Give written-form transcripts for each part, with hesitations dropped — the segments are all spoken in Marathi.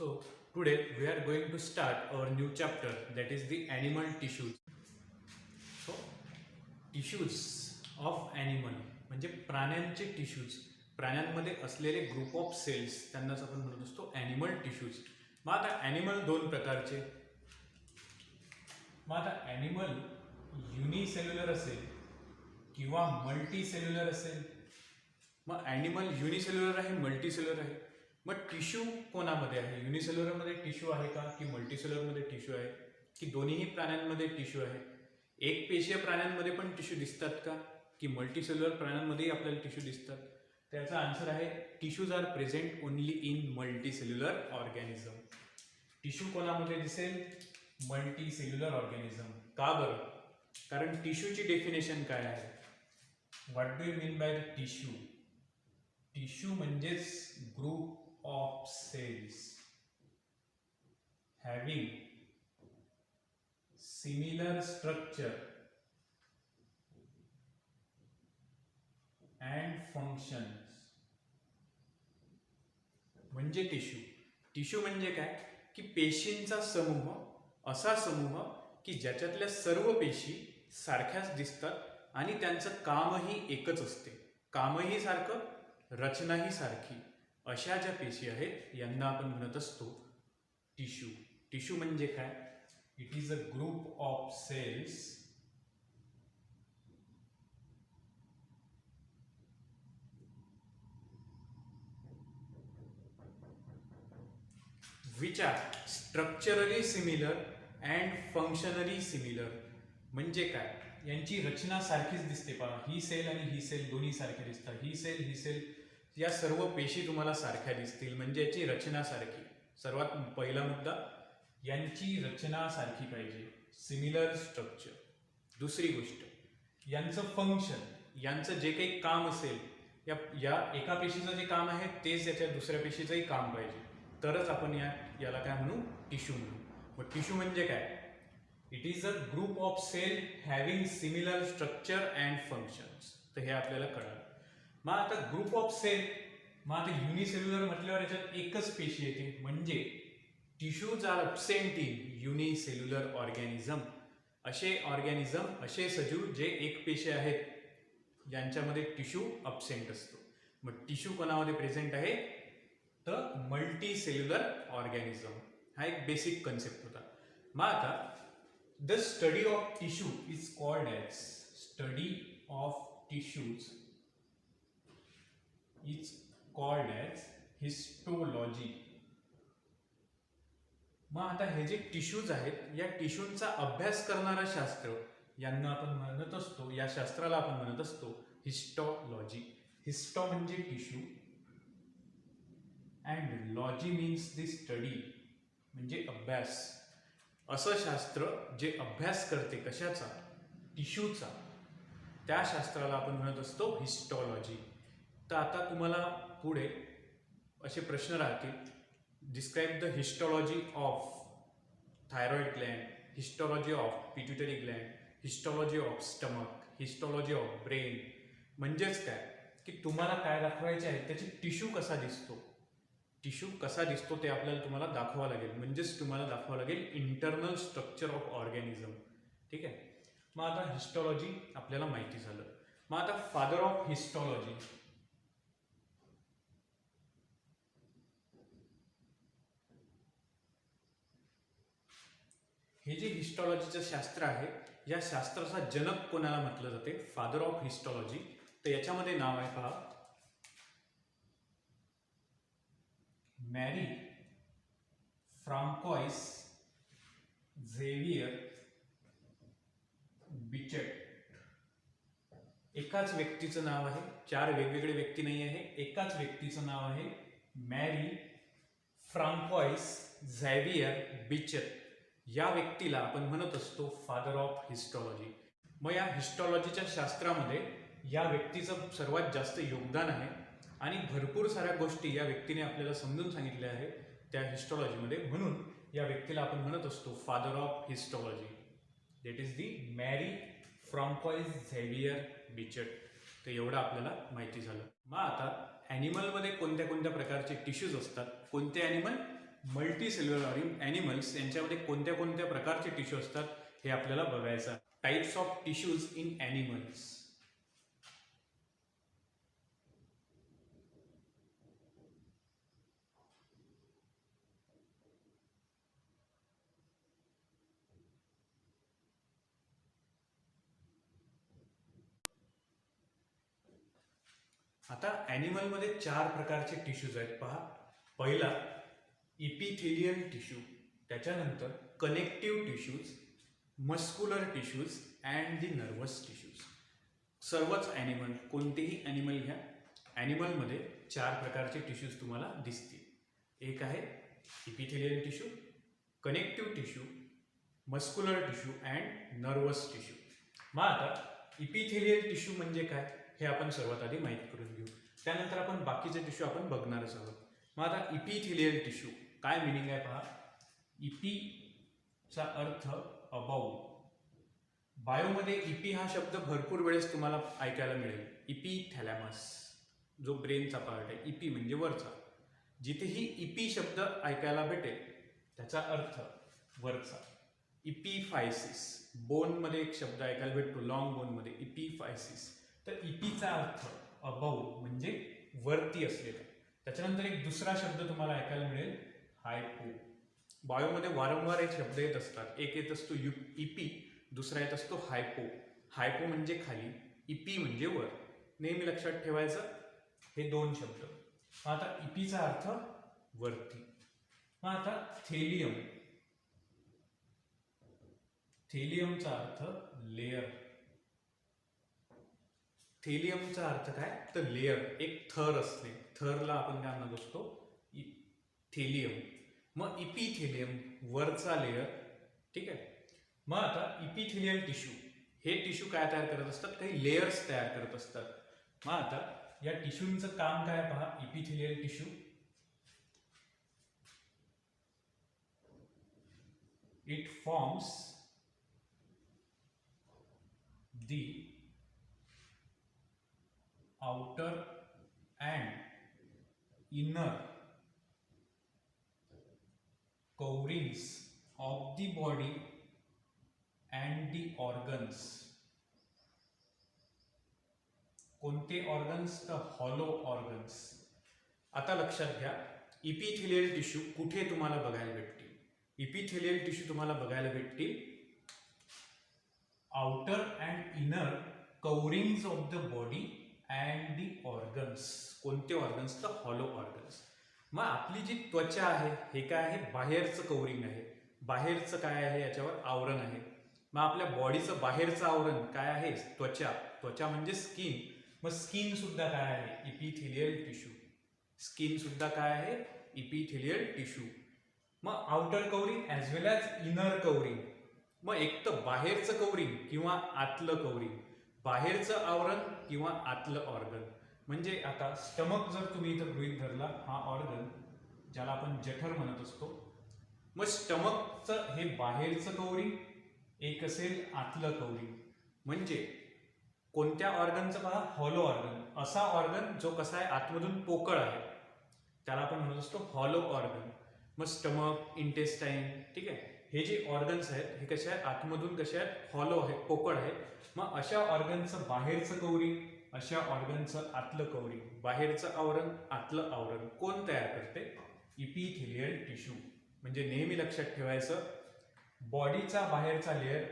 So today we are going to start our new chapter, that is the animal tissues. So tissues of animal म्हणजे प्राण्यांचे टिश्यूज, प्राण्यांमध्ये असलेले ग्रुप ऑफ सेल्स त्यांनाच आपण म्हणत असतो ॲनिमल टिश्यूज. मग आता ॲनिमल दोन प्रकारचे. मग आता ॲनिमल युनिसेल्युलर असेल किंवा मल्टीसेल्युलर असेल. मग ॲनिमल युनिसेल्युलर आहे, मल्टीसेल्युलर आहे. मग टिश्यू कोणामध्ये आहे? युनिसेल्युलरमध्ये टिश्यू आहे का, की मल्टीसेल्युलरमध्ये टिश्यू आहे, की दोन्हीही प्राण्यांमध्ये टिश्यू आहे? एक पेशीय प्राण्यांमध्ये पण टिश्यू दिसतात का, की मल्टीसेल्युलर प्राण्यांमध्येही आपल्याला टिश्यू दिसतात? त्याचा आन्सर आहे tissues are present only in multicellular organism. Tissue कोणामध्ये दिसेल? Multicellular organism. का बरं? कारण टिश्यूची डेफिनेशन काय आहे? What do you mean by tissue? Tissue म्हणजेच group of cells having similar structure and functions म्हणजे टिश्यू. टिश्यू म्हणजे काय, की पेशींचा समूह, असा समूह की ज्याच्यातल्या सर्व पेशी सारख्याच दिसतात आणि त्यांचं कामही एकच असते. कामही सारखं, रचनाही सारखी, अशा ज्या पेशी आहेत यांना आपण म्हणत असतो टिश्यू. टिश्यू म्हणजे काय? It is a group of cells which are structurally similar and functionally similar. म्हणजे काय? यांची रचना सारखीच दिसते पहा. ही सेल आणि ही सेल दोन्ही सारखे दिसतात. ही सेल या सर्व पेशी तुम्हाला सारख्या दिसतील, म्हणजे याची रचना सारखी. सर्वात पहिला मुद्दा, यांची रचना सारखी पाहिजे, सिमिलर स्ट्रक्चर. दुसरी गोष्ट, यांचं फंक्शन, यांचं जे काही काम असेल, या एका पेशीचं जे काम आहे तेच याच्या दुसऱ्या पेशीचंही काम पाहिजे, तरच आपण याला काय म्हणू? टिश्यू म्हणू. मग टिश्यू म्हणजे काय? It is a group of cell having similar structure and functions. तर हे आपल्याला कळलं. मग आता ग्रुप ऑफ सेल, मग आता युनिसेल्युलर म्हटल्यावर याच्यात एकच पेशी येते, म्हणजे tissues are absent in unicellular organism. असे सजीव जे एक पेशी आहेत यांच्यामध्ये टिश्यू अब्सेंट असतो. मग टिश्यू कोणामध्ये प्रेझेंट आहे? तर मल्टी सेल्युलर ऑर्गॅनिझम. हा एक बेसिक कन्सेप्ट होता. मग आता the study of tissue is called as study of tissues is called as histology. मग आता हे जे टिश्यूज आहेत, या टिश्यूंचा अभ्यास करणारं शास्त्र, यांना आपण म्हणत असतो, या शास्त्राला आपण म्हणत असतो हिस्टोलॉजी. हिस्टो म्हणजे tissue and logy means the study, म्हणजे अभ्यास. असं शास्त्र जे अभ्यास करते कशाचा? टिश्यूचा, त्या शास्त्राला आपण म्हणत असतो हिस्टोलॉजी. तर आता तुम्हाला पुढे असे प्रश्न राहतील, describe the histology of thyroid Gland, histology of pituitary Gland, histology of stomach, histology of brain. म्हणजेच काय, की तुम्हाला काय दाखवायचे आहे? त्याची टिश्यू कसा दिसतो, टिश्यू कसा दिसतो ते आपल्याला तुम्हाला दाखवावं लागेल. म्हणजेच तुम्हाला दाखवावं लागेल इंटरनल स्ट्रक्चर ऑफ ऑर्गॅनिझम. ठीक आहे. मग आता हिस्टोलॉजी आपल्याला माहिती झालं. मग आता फादर ऑफ हिस्टोलॉजी, हे जे हिस्टोलॉजीचं शास्त्र आहे, या शास्त्राचा जनक कोणाला म्हटलं जाते? Father of histology. तर याच्यामध्ये नाव आहे पहा, मॅरी फ्रांकोइस झेवियर बिचट. एकाच व्यक्तीचं नाव आहे, चार वेगवेगळे व्यक्ती नाही आहे, एकाच व्यक्तीचं नाव आहे मॅरी फ्रांकोइस झेवियर बिचट. या व्यक्तीला आपण म्हणत असतो फादर ऑफ हिस्टोलॉजी. मग या हिस्टोलॉजीच्या शास्त्रामध्ये या व्यक्तीचं सर्वात जास्त योगदान आहे आणि भरपूर साऱ्या गोष्टी या व्यक्तीने आपल्याला समजून सांगितल्या आहेत त्या हिस्टोलॉजीमध्ये. म्हणून या व्यक्तीला आपण म्हणत असतो father of histology. That is the मॅरी फ्रांकोइस झेवियर बिचट. तर एवढं आपल्याला माहिती झालं. मग आता ॲनिमलमध्ये कोणत्या कोणत्या प्रकारचे टिश्यूज असतात? कोणते ॲनिमल? मल्टी सेल्युलर ॲनिमल्स यांच्यामध्ये कोणत्या कोणत्या प्रकारचे टिश्यू असतात हे आपल्याला बघायचं आहे. Types of tissues in animals. आता ॲनिमलमध्ये 4 प्रकारचे टिश्यूज आहेत पहा. पहिला इपिथेलियल टिश्यू, त्याच्यानंतर connective tissues, muscular tissues and the nervous tissues. सर्वच ॲनिमल, कोणतेही ॲनिमल घ्या, ॲनिमलमध्ये 4 प्रकारचे टिश्यूज तुम्हाला दिसतील. एक आहे epithelial tissue, connective tissue, muscular tissue and nervous tissue. मग आता इपिथेलियल टिश्यू म्हणजे काय हे आपण सर्वात आधी माहीत करून घेऊ. त्यानंतर आपण बाकीचे टिश्यू आपण बघणारच आहोत. मग आता इपिथेलियल टिश्यू काय मिनिंग आहे पहा. इपीचा अर्थ अबाऊ. बायोमध्ये इपी हा शब्द भरपूर वेळेस तुम्हाला ऐकायला मिळेल. इपिथॅलॅमस जो ब्रेनचा पार्ट आहे, इपी म्हणजे वरचा. जिथेही इपी शब्द ऐकायला भेटेल त्याचा अर्थ वरचा. इपिफायसिस, बोनमध्ये एक शब्द ऐकायला भेटतो, लॉंग बोनमध्ये इपिफायसिस. तर इपीचा अर्थ अबाऊ म्हणजे वरती असलेला. त्याच्यानंतर एक दुसरा शब्द तुम्हाला ऐकायला मिळेल, हायपो. बायोमध्ये वारंवार एक शब्द येत असतात. एक येत असतो इपी, दुसरा येत असतो हायपो. हायपो म्हणजे खाली, इपी म्हणजे वर. नेहमी लक्षात ठेवायचं हे 2 शब्द. आता इपीचा अर्थ वरती. मग आता थेलियम, थेलियमचा अर्थ लेयर. थेलियमचा अर्थ काय तर लेयर, एक थर असते. थरला आपण काय म्हणत असतो, थेलियम. मग इपिथेलियम वरचा लेयर. ठीक आहे. मग आता इपिथेलियल टिश्यू, हे टिश्यू काय तयार करत असतात, काही लेयर्स तयार करत असतात. मग आता या टिश्यूंचं काम काय पहा. Epithelial tissue it forms the outer and inner coverings of the body and the organs. कोणते ऑर्गन्स तर हॉलो ऑर्गन्स. आता लक्षात घ्या, इपिथेलियल टिश्यू कुठे तुम्हाला बघायला भेटतील. इपिथेलियल टिश्यू तुम्हाला बघायला भेटतील outer and inner coverings of the body and the organs. कोणते ऑर्गन्स तर हॉलो ऑर्गन्स. मग आपली जी त्वचा आहे हे काय आहे, बाहेरचं कवरिंग आहे. बाहेरचं काय आहे, याच्यावर आवरण आहे. मग आपल्या बॉडीचं बाहेरचं आवरण काय आहे, त्वचा. त्वचा म्हणजे स्किन. मग स्किन सुद्धा काय आहे, इपिथेलियल टिश्यू. स्किन सुद्धा काय आहे, इपिथेलियल टिश्यू. मग आउटर कवरिंग ॲज वेल ॲज इनर कवरिंग. मग एक तर बाहेरचं कवरिंग किंवा आतलं कवरिंग, बाहेरचं आवरण किंवा आतलं ऑर्गन. म्हणजे आता स्टमक जर तुम्ही इथं गृहीत धरला, हा ऑर्गन ज्याला आपण जठर म्हणत असतो. मग स्टमकचं हे बाहेरचं कवरिंग, एक असेल आतलं कवरिंग. म्हणजे कोणत्या ऑर्गनचं पहा, हॉलो ऑर्गन. असा ऑर्गन जो कसा आहे, आतमधून पोकळ आहे, त्याला आपण म्हणत असतो हॉलो ऑर्गन. मग स्टमक, इंटेस्टाईन, ठीक आहे, हे जे ऑर्गन्स आहेत हे कसे आहेत, आतमधून कसे आहेत, हॉलो आहेत, पोकळ आहेत. मग अशा ऑर्गनचं बाहेरचं कवरिंग, अशा ऑर्गनचं आतलं कवरिंग, बाहेरचं आवरण, आतलं आवरण कोण तयार करते, इपिथेलियल टिश्यू. म्हणजे नेहमी लक्षात ठेवायचं, बॉडीचा बाहेरचा लेअर,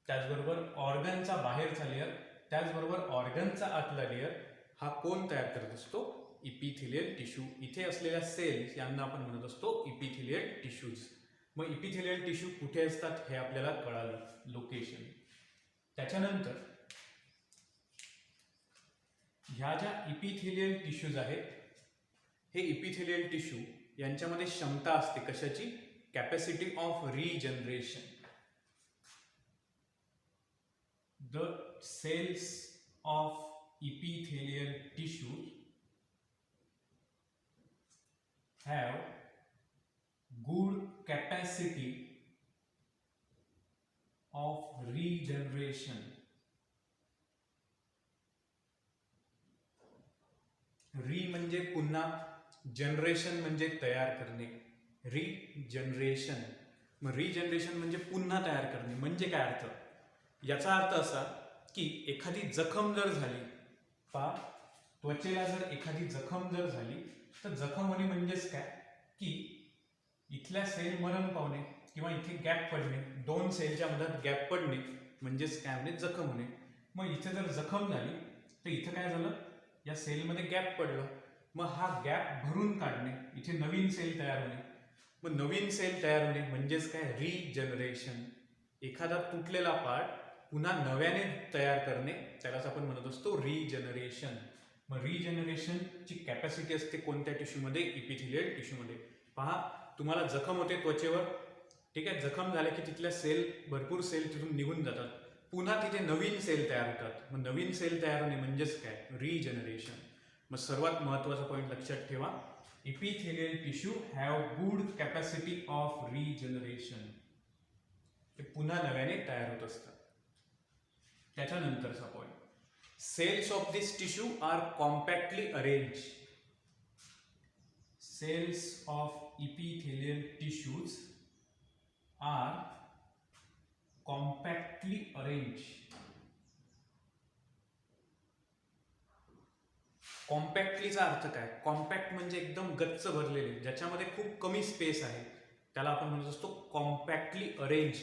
त्याचबरोबर ऑर्गनचा बाहेरचा लेअर, त्याचबरोबर ऑर्गनचा आतला लेअर, हा कोण तयार करत असतो, इपिथेलियल टिश्यू. इथे असलेल्या सेल्स यांना आपण म्हणत असतो इपिथेलियल टिश्यूज. मग इपिथेलियल टिश्यू कुठे असतात हे आपल्याला कळालं, लोकेशन. त्याच्यानंतर ह्या ज्या इपिथेलियल टिश्यूज आहेत, हे इपिथेलियल टिश्यू यांच्यामध्ये क्षमता असते कशाची, capacity of regeneration. The cells of epithelial tissue have good capacity of regeneration. री म्हणजे पुन्हा, जनरेशन म्हणजे तयार करणे. रिजनरेशन. मग रिजनरेशन म्हणजे पुन्हा तयार करणे. म्हणजे काय अर्थ? याचा अर्थ असा की एखादी जखम जर झाली, त्वचेला जर एखादी जखम जर झाली तर जखम होणे म्हणजेच काय की इथल्या सेल मरण पावणे किंवा इथे गॅप पडणे, दोन सेलच्या मधात गॅप पडणे म्हणजेच काय म्हणजे जखम होणे. मग इथे जर जखम झाली तर इथं काय झालं, या सेलमध्ये गॅप पडलं. मग हा गॅप भरून काढणे, इथे नवीन सेल तयार होणे. मग नवीन सेल तयार होणे म्हणजेच काय रिजनरेशन. एखादा तुटलेला पार्ट पुन्हा नव्याने तयार करणे, त्यालाच आपण म्हणत असतो रिजनरेशन. मग रिजनरेशनची कॅपॅसिटी असते कोणत्या टिश्यूमध्ये? इपिथिलियल टिश्यूमध्ये. पहा, तुम्हाला जखम होते त्वचेवर, ठीक आहे. जखम झाल्या की तिथल्या सेल, भरपूर सेल तिथून निघून जातात, पुन्हा तिथे नवीन सेल तयार होतात. मग नवीन सेल तयार होणे म्हणजेच काय? रिजनरेशन. मग सर्वात महत्वाचा पॉईंट लक्षात ठेवा, epithelial tissue have good capacity of regeneration. ते पुन्हा नव्याने तयार होत असतात. त्याच्यानंतरचा point, cells of this tissue are compactly arrange. Cells of epithelial tissues are compactly arrange. कॉम्पॅक्टलीचा अर्थ काय? कॉम्पॅक्ट म्हणजे एकदम गच्च भरलेले, ज्याच्यामध्ये खूप कमी स्पेस आहे, त्याला आपण म्हणत असतो कॉम्पॅक्टली अरेंज.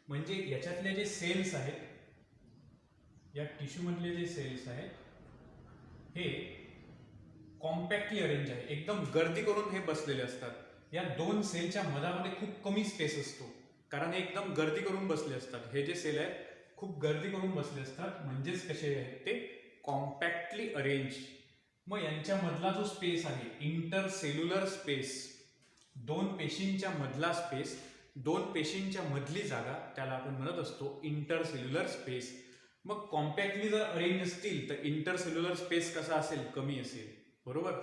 म्हणजे याच्यातले जे सेल्स आहेत, या टिश्यू मधले जे सेल्स आहेत हे कॉम्पॅक्टली अरेंज आहे, एकदम गर्दी करून हे बसलेले असतात. या दोन सेलच्या मधामध्ये खूप कमी स्पेस असतो, कारण हे एकदम गर्दी करून बसले असतात. हे जे सेल आहेत खूप गर्दी करून बसले असतात, म्हणजेच कसे आहेत ते? कॉम्पॅक्टली अरेंज. मग यांच्या मधला जो स्पेस आहे, इंटरसेल्युलर स्पेस, दोन पेशींच्या मधला स्पेस, दोन पेशींच्या मधली जागा, त्याला आपण म्हणत असतो इंटरसेल्युलर स्पेस. मग कॉम्पॅक्टली जर अरेंज असतील तर इंटरसेल्युलर स्पेस कसा असेल? कमी असेल, बरोबर.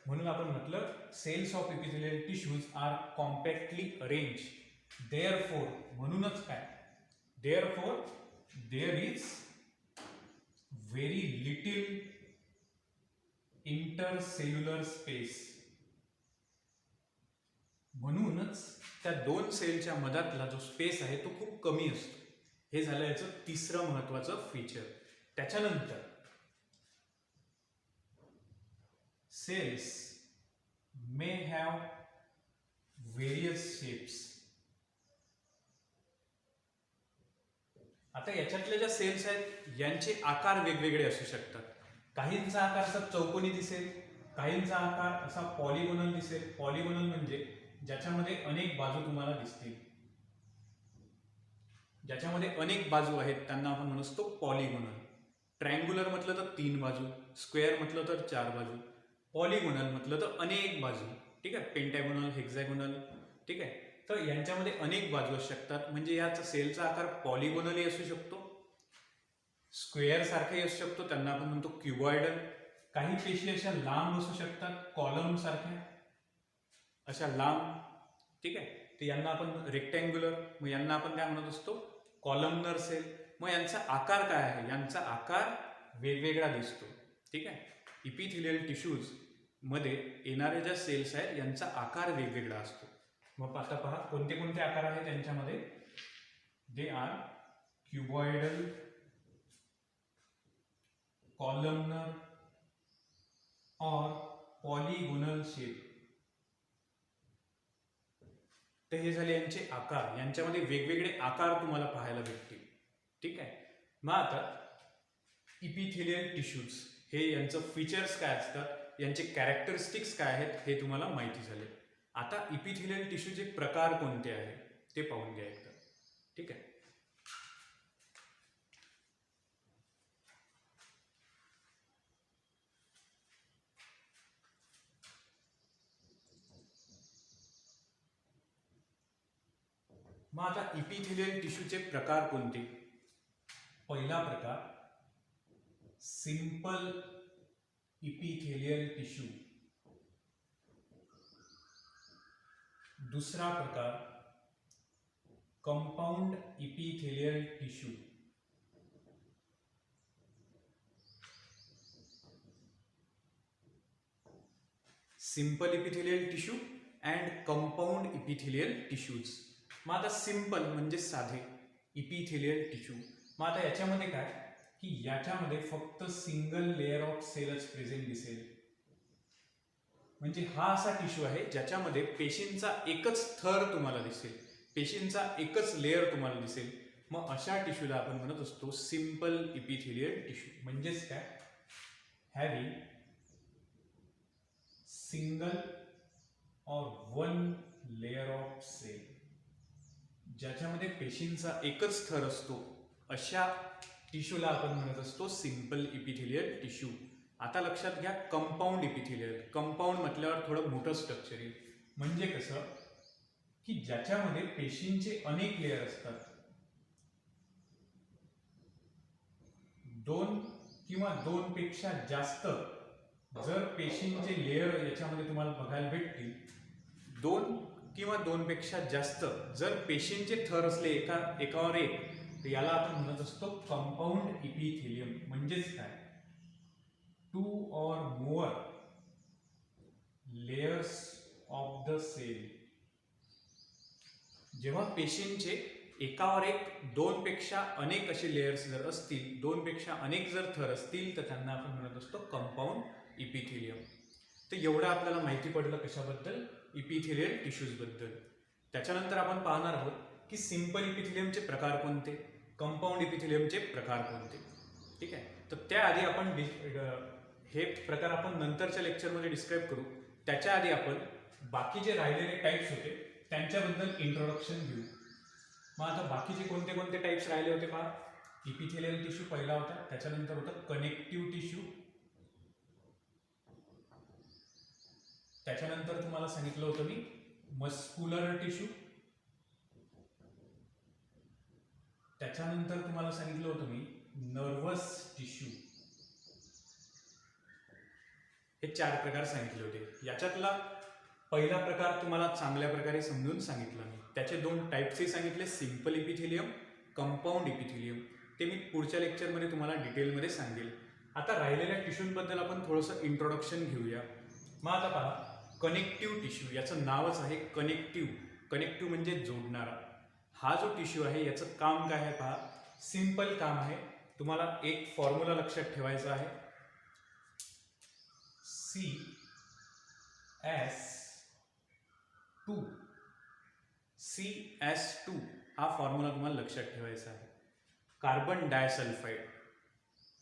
म्हणून आपण म्हटलं cells of epithelial tissues are compactly arrange. Therefore, म्हणूनच काय? Therefore there is very little intercellular space. म्हणूनच त्या दोन सेलच्या मधातला जो स्पेस आहे तो खूप कमी असतो. हे झालं याचं तिसरं महत्वाचं फीचर. त्याच्यानंतर cells may have various shapes. आता याच्यातल्या ज्या सेल्स आहेत यांचे आकार वेगवेगळे असू शकतात. काहींचा आकार असा चौकोनी दिसेल, काहींचा आकार असा पॉलिगोनल दिसेल. पॉलिगोनल म्हणजे ज्याच्यामध्ये अनेक बाजू तुम्हाला दिसतील, ज्याच्यामध्ये अनेक बाजू आहेत त्यांना आपण म्हणू असतो पॉलिगोनल. ट्रायंग्युलर म्हटलं तर 3 बाजू, स्क्वेअर म्हटलं तर 4 बाजू, पॉलिगोनल म्हटलं तर अनेक बाजू, ठीक आहे. पेंटॅगोनल, हेक्झॅगोनल, ठीक आहे. तर यांच्यामध्ये अनेक बाजू असू शकतात. म्हणजे याचा सेलचा आकार पॉलिगोनलही असू शकतो, स्क्वेअर सारखाही असू शकतो, त्यांना आपण म्हणतो क्युबॉइडल. काही पेशी अशा लांब असू शकतात, कॉलम सारख्या अशा लांब, ठीक आहे. तर यांना आपण रेक्टँग्युलर, मग यांना आपण काय म्हणत असतो? Columnar cell. मग यांचा आकार काय आहे? यांचा आकार वेगवेगळा दिसतो, ठीक आहे. इपिथेलियल टिश्यूज मध्ये येणारे ज्या सेल्स आहेत यांचा आकार वेगवेगळा असतो. मग आता पहा कोणते कोणते आकार आहेत त्यांच्यामध्ये. दे आर क्युबॉइडल, कॉलमनर और पॉलिगोनल शेप. तर हे झाले यांचे आकार. यांच्यामध्ये वेगवेगळे आकार तुम्हाला पाहायला भेटतील, ठीक आहे. मग आता इपिथेलियल टिश्यूज हे यांचं फीचर्स काय असतात, यांचे कॅरेक्टरिस्टिक्स काय आहेत हे तुम्हाला माहिती झाले. आता इपिथेलियल टिश्यूचे प्रकार कोणते आहेत ते पाहून घ्या एकदा, ठीक आहे. मग आता इपिथेलियल टिश्यूचे प्रकार कोणते? पहिला प्रकार सिंपल इपिथेलियल टिश्यू. दूसरा प्रकार compound epithelial tissue. Simple epithelial tissue and compound epithelial tissues. मग आता सिंपल म्हणजे साधे इपिथिलियल टिश्यू. मग आता याच्यामध्ये काय की याच्यामध्ये फक्त सिंगल लेअर ऑफ सेलच प्रेझेंट दिसेल. म्हणजे हा असा टिश्यू आहे ज्याच्यामध्ये पेशींचा एकच थर तुम्हाला दिसेल, पेशींचा एकच लेअर तुम्हाला दिसेल. मग अशा टिश्यूला आपण म्हणत असतो सिंपल इपिथिलियल टिश्यू. म्हणजेच काय, हॅव्हिंग सिंगल और वन लेअर ऑफ सेल, ज्याच्यामध्ये पेशींचा एकच थर असतो अशा टिश्यूला आपण म्हणत असतो सिंपल इपिथिलियल टिश्यू. आता लक्षात घ्या कंपाऊंड इपिथिलियल. कंपाऊंड म्हटल्यावर थोडं मोठं स्ट्रक्चर आहे. म्हणजे कसं की ज्याच्यामध्ये पेशींचे अनेक लेअर असतात, दोन किंवा दोन पेक्षा जास्त जर पेशींचे लेअर याच्यामध्ये तुम्हाला बघायला भेटतील, दोन किंवा दोन पेक्षा जास्त जर पेशींचे थर असले एकावर एक, तर याला आपण म्हणत असतो कंपाऊंड इपिथिलियम. म्हणजेच काय, टू और मोर लेयर्स ऑफ द सेल. जेव्हा पेशींचे एकावर एक दोन पेक्षा अनेक असे लेयर्स जर असतील, दोन पेक्षा अनेक जर थर असतील, तर त्यांना आपण म्हणत असतो कंपाऊंड इपिथिलियम. तर एवढं आपल्याला माहिती पडलं कशाबद्दल, इपिथिलियल टिश्यूज बद्दल. त्याच्यानंतर आपण पाहणार आहोत की सिंपल इपिथिलियमचे प्रकार कोणते, कंपाऊंड इपिथिलियमचे प्रकार कोणते. ठीक आहे, तर त्याआधी आपण हे प्रकार आपण नंतरच्या लेक्चरमध्ये डिस्क्राईब करू. त्याच्या आधी आपण बाकी जे राहिलेले टाईप्स होते त्यांच्याबद्दल इंट्रोडक्शन घेऊ. मग आता बाकीचे कोणते कोणते टाईप्स राहिले होते पहा. इपिथिलियल टिश्यू पहिला होता, त्याच्यानंतर होतं कनेक्टिव्ह टिश्यू, त्याच्यानंतर तुम्हाला सांगितलं होतं मी मस्क्युलर टिश्यू, त्याच्यानंतर तुम्हाला सांगितलं होतं मी नर्वस टिश्यू. हे 4 प्रकार सांगितले होते. याच्यातला पहिला प्रकार तुम्हाला चांगल्या प्रकारे समजून सांगितला मी. त्याचे 2 टाईप्सही सांगितले, सिंपल इपिथिलियम, कंपाऊंड इपिथिलियम. ते मी पुढच्या लेक्चरमध्ये तुम्हाला डिटेलमध्ये सांगेल. आता राहिलेल्या टिश्यूंबद्दल आपण थोडंसं इंट्रोडक्शन घेऊया. मग आता पहा, कनेक्टिव्ह टिश्यू, याचं नावच आहे कनेक्टिव्ह. कनेक्टिव्ह म्हणजे जोडणारा. हा जो टिश्यू आहे याचं काम काय आहे पहा, सिंपल काम आहे. तुम्हाला एक फॉर्म्युला लक्षात ठेवायचा आहे, CS2. CS2 हा फॉर्म्युला तुम्हाला लक्षात ठेवायचा आहे. Carbon disulphide.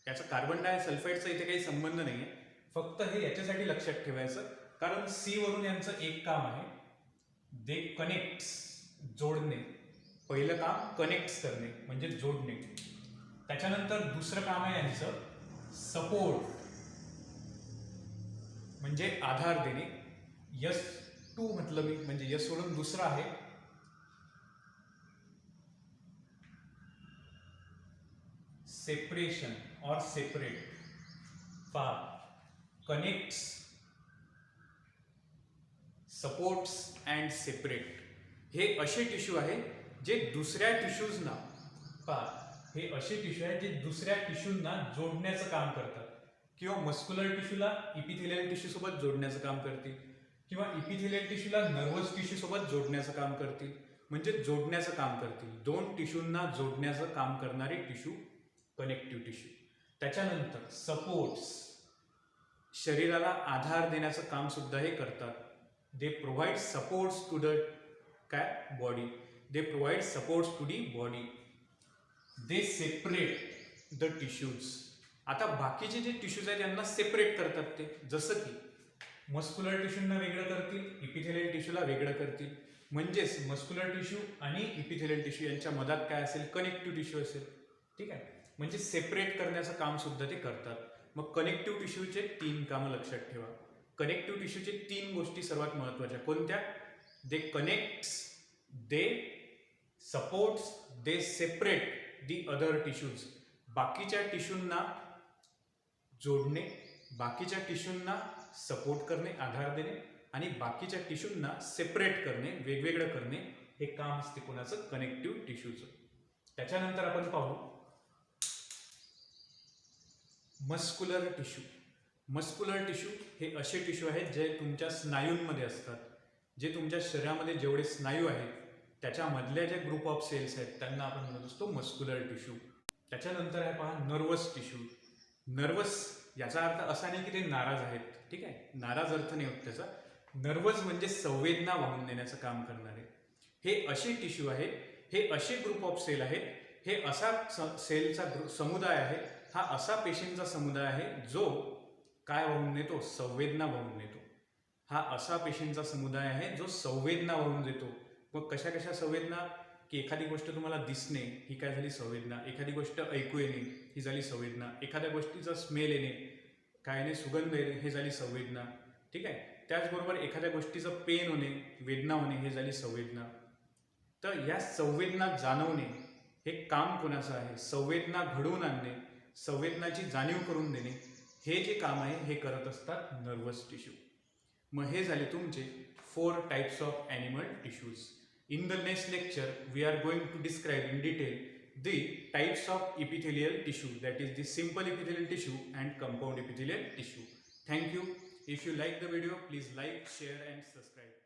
याचा कार्बन डायसल्फाइडचा इथे काही संबंध नाही आहे, फक्त हे याच्यासाठी लक्षात ठेवायचं कारण सी वरून यांचं एक काम आहे, दे कनेक्ट्स, जोडणे. पहिलं काम कनेक्ट करणे म्हणजे जोडणे. त्याच्यानंतर दुसरं काम आहे यांचं सपोर्ट म्हणजे आधार देणे. S2 म्हटलं मी, म्हणजे यस सोडून दुसरं आहे सेपरेशन और separate. Connects, supports and separate. हे असे टिश्यू आहे जे दुसऱ्या टिश्यूजना, हे असे टिश्यू आहेत जे दुसऱ्या टिश्यूंना जोडण्याचं काम करतात. किंवा मस्क्युलर टिश्यूला इपिथिलियल टिश्यू सोबत जोडण्याचं काम करतील, किंवा इपिथिलियल टिश्यूला नर्वस टिश्यू सोबत जोडण्याचं काम करतील. म्हणजे जोडण्याचं काम करतील. 2 टिश्यूंना जोडण्याचं काम करणारे टिश्यू कनेक्टिव्ह टिश्यू. त्याच्यानंतर सपोर्ट्स, शरीराला आधार देण्याचं काम सुद्धा हे करतात. They provide supports to the body. They provide supports to the body. They separate the tissues. आता बाकीचे जे टिश्यूज आहेत त्यांना सेपरेट करतात ते, जसं की मस्क्युलर टिश्यूंना वेगळं करतील, इपिथिलियल टिश्यूला वेगळं करतील. म्हणजेच मस्क्युलर टिश्यू आणि इपिथिलियल टिश्यू यांच्या मधात काय असेल, कनेक्टिव्ह टिश्यू असेल. ठीक आहे, म्हणजे सेपरेट करण्याचं काम सुद्धा ते करतात. मग कनेक्टिव्ह टिश्यूचे 3 कामं लक्षात ठेवा. कनेक्टिव्ह टिश्यूचे 3 गोष्टी सर्वात महत्त्वाच्या कोणत्या, they connects, they supports, they separate the other tissues. बाकीच्या टिश्यूंना जोडणे, बाकीच्या टिश्यूंना सपोर्ट करणे, आधार देणे, आणि बाकीच्या टिश्यूंना सेपरेट करणे, वेगवेगळं करणे, हे काम असते कोणाचं, कनेक्टिव्ह टिश्यूचं. त्याच्यानंतर आपण पाहू मस्क्युलर टिश्यू. मस्क्युलर टिश्यू हे असे टिश्यू आहेत जे तुमच्या स्नायूंमध्ये असतात. जे तुमच्या शरीरामध्ये जेवढे स्नायू आहेत त्याच्यामधल्या जे ग्रुप ऑफ सेल्स आहेत त्यांना आपण म्हणत असतो मस्क्युलर टिश्यू. त्याच्यानंतर आहे पहा नर्वस टिश्यू. नर्वस याचा अर्थ असा नाही की ते नाराज आहेत, ठीक आहे, नाराज अर्थ नाही होत त्याचा. नर्वस म्हणजे संवेदना वाहून नेण्याचं काम करणारे. हे असे टिश्यू आहेत, हे असे ग्रुप ऑफ सेल आहेत, हे असा सेलचा समुदाय आहे, हा असा पेशींचा समुदाय आहे जो काय वाहून नेतो, संवेदना वाहून नेतो. हा असा पेशींचा समुदाय आहे जो संवेदना वाहून देतो. मग कशा कशा संवेदना, की एखादी गोष्ट तुम्हाला दिसणे ही काय झाली संवेदना, एखादी गोष्ट ऐकू येणे ही झाली संवेदना, एखाद्या गोष्टीचा स्मेल येणे, काय येणे, सुगंध येणे हे झाली संवेदना, ठीक आहे. त्याचबरोबर एखाद्या गोष्टीचं पेन होणे, वेदना होणे हे झाली संवेदना. तर या संवेदना जाणवणे हे काम कोणाचं आहे, संवेदना घडवून आणणे, संवेदनाची जाणीव करून देणे, हे जे काम आहे हे करत असतात नर्वस टिश्यू. मग हे झाले तुमचे 4 types of animal tissues. In the next lecture, we are going to describe in detail the types of epithelial tissue, that is the simple epithelial tissue and compound epithelial tissue. Thank you. If you like the video, please like, share and subscribe.